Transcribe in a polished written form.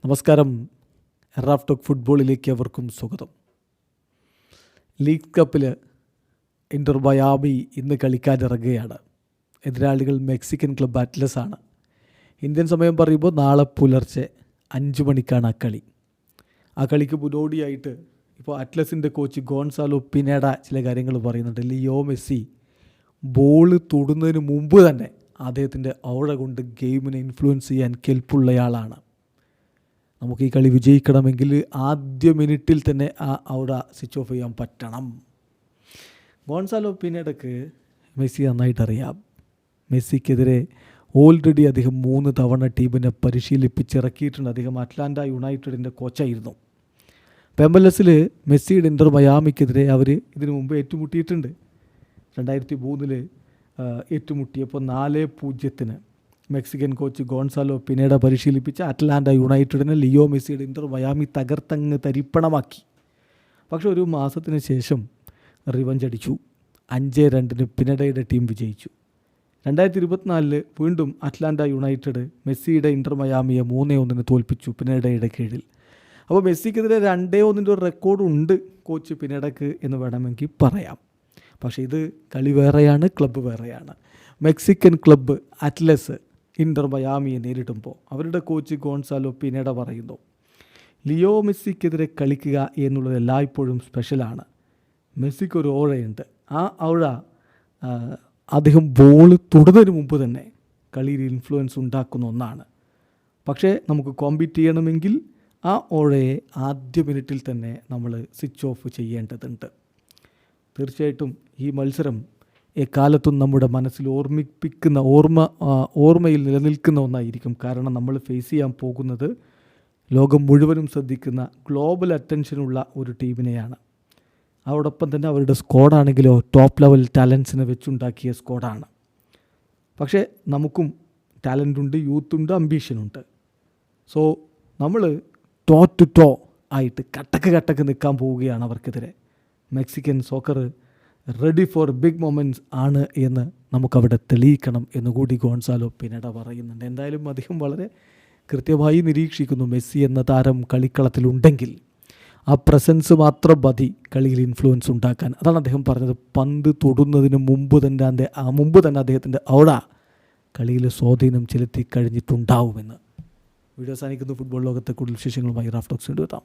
നമസ്കാരം. Raf talk ഫുട്ബോളിലേക്ക് അവർക്കും സ്വാഗതം. ലീഗ് കപ്പിൽ ഇന്റർ മയാമി ഇന്ന് കളിക്കാനിറങ്ങുകയാണ്. എതിരാളികൾ മെക്സിക്കൻ ക്ലബ്ബ് അറ്റ്ലസ് ആണ്. ഇന്ത്യൻ സമയം പറയുമ്പോൾ നാളെ പുലർച്ചെ 5 മണിക്കാണ് ആ കളി. ആ കളിക്ക് മുന്നോടിയായിട്ട് ഇപ്പോൾ അറ്റ്ലസിൻ്റെ കോച്ച് ഗോൺസാലോ പിനേഡ ചില കാര്യങ്ങൾ പറയുന്നുണ്ട്. ലിയോ മെസ്സി ബോൾ തൊടുന്നതിന് മുമ്പ് തന്നെ അദ്ദേഹത്തിൻ്റെ ഔറ കൊണ്ട് ഗെയിമിനെ ഇൻഫ്ലുവൻസ് ചെയ്യാൻ കെൽപ്പുള്ളയാളാണ്. നമുക്ക് ഈ കളി വിജയിക്കണമെങ്കിൽ ആദ്യ മിനിറ്റിൽ തന്നെ ആ ഔറ സ്വിച്ച് ഓഫ് ചെയ്യാൻ പറ്റണം. ഗോൺസാലോ പിനേഡക്ക് മെസ്സി നന്നായിട്ടറിയാം. മെസ്സിക്കെതിരെ ഓൾറെഡി അദ്ദേഹം 3 തവണ ടീമിനെ പരിശീലിപ്പിച്ചിറക്കിയിട്ടുണ്ട്. അദ്ദേഹം അറ്റ്ലാന്റ യുണൈറ്റഡിൻ്റെ കോച്ചായിരുന്നു. MLS മെസ്സിയുടെ ഇന്റർ മയാമിക്കെതിരെ അവർ ഇതിനു മുമ്പ് ഏറ്റുമുട്ടിയിട്ടുണ്ട്. 2003 ഏറ്റുമുട്ടിയപ്പോൾ 4-0 Mexican coach Gonzalo Pineda പരിശീലിപ്പിച്ച Atlanta യുണൈറ്റഡിനെ ലിയോ മെസ്സിയുടെ ഇന്റർ മയാമി തകർത്തങ്ങ് തരിപ്പണമാക്കി. പക്ഷെ ഒരു മാസത്തിന് ശേഷം റിവഞ്ച് അടിച്ചു. 5-2 പിനേഡയുടെ ടീം വിജയിച്ചു. 2024 വീണ്ടും അറ്റ്ലാന്റ യുണൈറ്റഡ് മെസ്സിയുടെ ഇന്റർ മയാമിയെ 3-1 തോൽപ്പിച്ചു പിനേഡയുടെ കീഴിൽ. അപ്പോൾ മെസ്സിക്കെതിരെ 2-1 ഒരു റെക്കോർഡുണ്ട് കോച്ച് പിനേഡക്ക് എന്ന് വേണമെങ്കിൽ പറയാം. പക്ഷേ ഇത് കളി വേറെയാണ്, ക്ലബ്ബ് വേറെയാണ്. മെക്സിക്കൻ ക്ലബ്ബ് അറ്റ്ലസ് ഇന്റർ മയാമിയെ നേരിടുമ്പോൾ അവരുടെ കോച്ച് ഗോൺസാലോ പിനേഡ പറയുന്നു, ലിയോ മെസ്സിക്കെതിരെ കളിക്കുക എന്നുള്ളത് എല്ലായ്പ്പോഴും സ്പെഷ്യലാണ്. മെസ്സിക്കൊരു ഓഴയുണ്ട്. ആ ഔഴ അദ്ദേഹം ബോൾ തൊടുന്നതിന് മുമ്പ് തന്നെ കളിയിൽ ഇൻഫ്ലുവൻസ് ഉണ്ടാക്കുന്ന ഒന്നാണ്. പക്ഷേ നമുക്ക് കോമ്പീറ്റ് ചെയ്യണമെങ്കിൽ ആ ഓഴയെ ആദ്യ മിനിറ്റിൽ തന്നെ നമ്മൾ സ്വിച്ച് ഓഫ് ചെയ്യേണ്ടതുണ്ട്. തീർച്ചയായിട്ടും ഈ മത്സരം എക്കാലത്തും നമ്മുടെ മനസ്സിൽ ഓർമ്മയിൽ നിലനിൽക്കുന്ന ഒന്നായിരിക്കും. കാരണം നമ്മൾ ഫേസ് ചെയ്യാൻ പോകുന്നത് ലോകം മുഴുവനും ശ്രദ്ധിക്കുന്ന ഗ്ലോബൽ അറ്റൻഷനുള്ള ഒരു ടീമിനെയാണ്. അതോടൊപ്പം തന്നെ അവരുടെ സ്ക്വാഡാണെങ്കിലോ ടോപ്പ് ലെവൽ ടാലൻസിനെ വെച്ചുണ്ടാക്കിയ സ്ക്വാഡാണ്. പക്ഷേ നമുക്കും ടാലൻ്റുണ്ട്, യൂത്തുണ്ട്, അംബീഷനുണ്ട്. സോ നമ്മൾ ടോ ആയിട്ട് കട്ടക്ക് നിൽക്കാൻ പോവുകയാണ് അവർക്കെതിരെ. Mexican soccer ready for big moments ആണ് എന്ന് നമുക്കവിടെ തെളിയിക്കണം എന്നുകൂടി ഗോൺസാലോ പിനേഡ പറയുന്നുണ്ട്. എന്തായാലും അദ്ദേഹം വളരെ കൃത്യമായി നിരീക്ഷിക്കുന്നു. മെസ്സി എന്ന താരം കളിക്കളത്തിലുണ്ടെങ്കിൽ ആ പ്രസൻസ് മാത്രം മതി കളിയിൽ ഇൻഫ്ലുവൻസ് ഉണ്ടാക്കാൻ. അതാണ് അദ്ദേഹം പറഞ്ഞത്. പന്ത് തൊടുന്നതിന് മുമ്പ് തന്നെ അദ്ദേഹത്തിൻ്റെ ഔറ കളിയിൽ സ്വാധീനം ചെലുത്തി കഴിഞ്ഞിട്ടുണ്ടാവുമെന്ന്. വീഡിയോ അവസാനിക്കുന്നു. ഫുട്ബോൾ ലോകത്തെ കൂടുതൽ വിശേഷങ്ങളുമായി റാഫ് ടോക്സ് എത്താം.